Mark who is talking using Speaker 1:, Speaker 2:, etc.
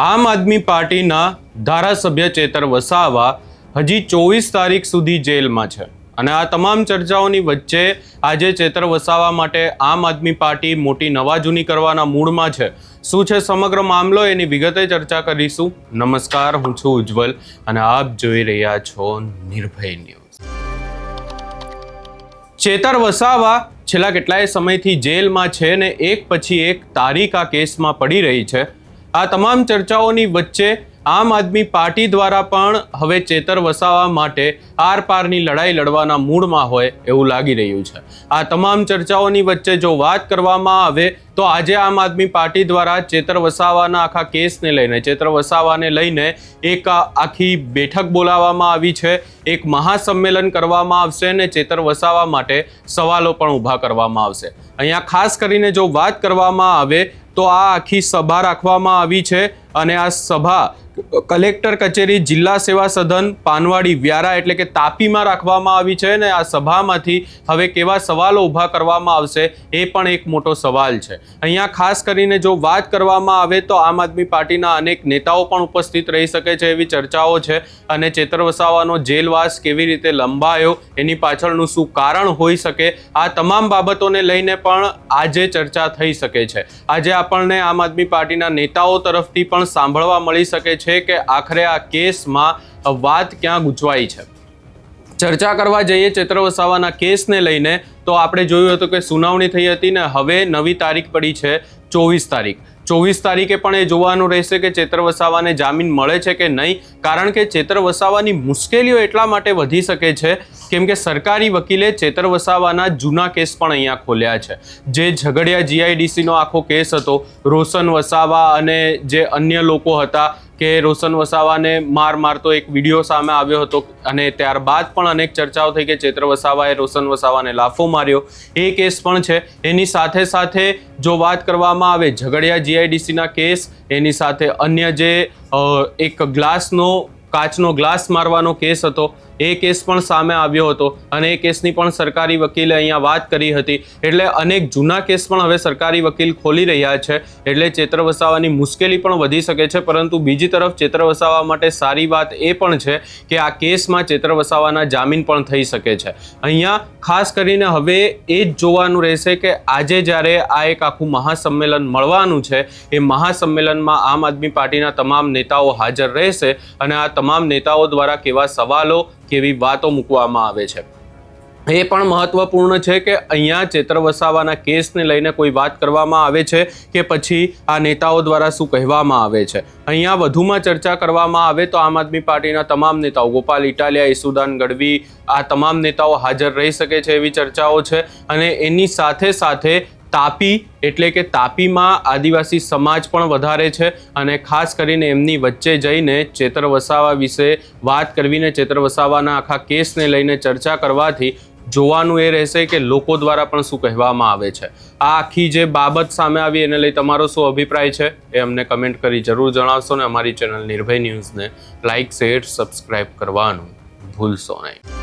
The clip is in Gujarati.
Speaker 1: આમ આદમી પાર્ટીના ધારાસભ્ય ચેતર વસાવા હજી 24 તારીખ સુધી જેલમાં છે અને આ તમામ ચર્ચાઓની વચ્ચે આજે ચેતર વસાવા માટે આમ આદમી પાર્ટી મોટી નવાજૂની કરવાના મૂડમાં છે। શું છે સમગ્ર મામલો એની વિગતે ચર્ચા કરીશું। નમસ્કાર, હું છું ઉજ્જવલ અને આપ જોઈ રહ્યા છો નિર્ભય ન્યૂઝ। ચેતર વસાવા છેલ્લા કેટલાય સમયથી જેલમાં છે ને એક પછી એક તારીખ આ કેસમાં પડી રહી છે। આ તમામ ચર્ચાઓની વચ્ચે આમ આદમી પાર્ટી દ્વારા પણ હવે ચેતર વસાવા માટે આર પારની લડાઈ લડવાના મૂડમાં હોય એવું લાગી રહ્યું છે। આ તમામ ચર્ચાઓની વચ્ચે જો વાત કરવામાં આવે તો આજે આમ આદમી પાર્ટી દ્વારા ચેતર વસાવાના આખા કેસને લઈને, ચેતર વસાવાને લઈને એક આખી બેઠક બોલાવવામાં આવી છે, એક મહાસંમેલન કરવામાં આવશે અને ચેતર વસાવા માટે સવાલો પણ ઊભા કરવામાં આવશે। અહીંયા ખાસ કરીને જો વાત કરવામાં આવે તો આ આખી સભા રાખવામાં આવી છે અને આ સભા કલેક્ટર કચેરી જિલ્લા સેવા સદન પાનવાડી વ્યારા એટલે કે તાપીમાં રાખવામાં આવી છે અને આ સભામાંથી હવે કેવા સવાલો ઊભા કરવામાં આવશે એ પણ એક મોટો સવાલ છે। અહીંયા ખાસ કરીને જો વાત કરવામાં આવે તો આમ આદમી પાર્ટીના અનેક નેતાઓ પણ ઉપસ્થિત રહી શકે છે એવી ચર્ચાઓ છે અને ચેતર વસાવાનો જેલવાસ કેવી રીતે લંબાયો એની પાછળનું શું કારણ હોઈ શકે, આ તમામ બાબતોને લઈને પણ આજે ચર્ચા થઈ શકે છે। આજે આપણને આમ આદમી પાર્ટીના નેતાઓ તરફથી પણ સાંભળવા મળી શકે છે કે આખરે આ કેસમાં વાત ક્યાં ગૂંચવાઈ છે। ચર્ચા કરવા જઈએ ચેતર વસાવાના કેસને લઈને તો આપણે જોયું હતું કે સુનાવણી થઈ હતી ને હવે નવી તારીખ પડી છે 24 તારીખ। 24 તારીખે પણ એ જોવાનું રહેશે કે ચેતર વસાવાને જામીન મળે છે કે નહીં, કારણ કે ચેતર વસાવાની મુશ્કેલીઓ એટલા માટે વધી શકે છે કેમ કે સરકારી વકીલે ચેતર વસાવાના જૂના કેસ પણ અહીંયા ખોલ્યા છે। જે ઝઘડિયા જીઆઈડીસીનો આખો કેસ હતો, રોશન વસાવા અને જે અન્ય લોકો હતા કે રોશન વસાવાને મારતો એક વિડીયો સામે આવ્યો હતો અને ત્યારબાદ પણ અનેક ચર્ચાઓ થઈ કે ચેતર વસાવાએ રોશન વસાવાને લાફો માર્યો, એ કેસ પણ છે। એની સાથે સાથે જો વાત કરવામાં આવે ઝઘડિયા જીઆઈડીસીના કેસ, એની સાથે અન્ય જે એક કાચનો ગ્લાસ મારવાનો કેસ હતો એ કેસ પણ સામે આવ્યો હતો અને એ કેસની પણ સરકારી વકીલે અહીંયા વાત કરી હતી। એટલે અનેક જૂના કેસ પણ હવે સરકારી વકીલ ખોલી રહ્યા છે, એટલે ચેતર વસાવાની મુશ્કેલી પણ વધી શકે છે। પરંતુ બીજી તરફ ચેતર વસાવા માટે સારી વાત એ પણ છે કે આ કેસમાં ચેતર વસાવાના જામીન પણ થઈ શકે છે। અહીંયા ખાસ કરીને હવે એ જ જોવાનું રહેશે કે આજે જ્યારે આ એક આખું મહાસંમેલન મળવાનું છે એ મહાસંમેલનમાં આમ આદમી પાર્ટીના તમામ નેતાઓ હાજર રહેશે અને આ તમામ નેતાઓ દ્વારા કેવા સવાલો, કેવી વાતો મૂકવામાં આવે છે એ પણ મહત્વપૂર્ણ છે કે અહીંયા ચેતર વસાવાના કેસને લઈને કોઈ વાત કરવામાં આવે છે કે પછી આ નેતાઓ દ્વારા શું કહેવામાં આવે છે। અહીંયા વધુમાં ચર્ચા કરવામાં આવે તો આમ આદમી પાર્ટીના તમામ નેતાઓ, ગોપાલ ઇટાલિયા, ઈસુદાન ગઢવી, આ તમામ નેતાઓ હાજર રહી શકે છે એવી ચર્ચાઓ છે અને એની સાથે સાથે તાપી એટલે કે તાપીમાં આદિવાસી સમાજ પણ વધારે છે અને ખાસ કરીને એમની વચ્ચે જઈને ચેતર વસાવા વિશે વાત કરવીને ચેતર વસાવાના આખા કેસને લઈને ચર્ચા કરવાથી જોવાનું એ રહેશે કે લોકો દ્વારા પણ શું કહેવામાં આવે છે। આ આખી જે બાબત સામે આવી એને લઈ તમારો શું અભિપ્રાય છે એ અમને કમેન્ટ કરી જરૂર જણાવશો ને અમારી ચેનલ નિર્ભય ન્યૂઝને લાઇક, શેર, સબસ્ક્રાઇબ કરવાનું ભૂલશો નહીં।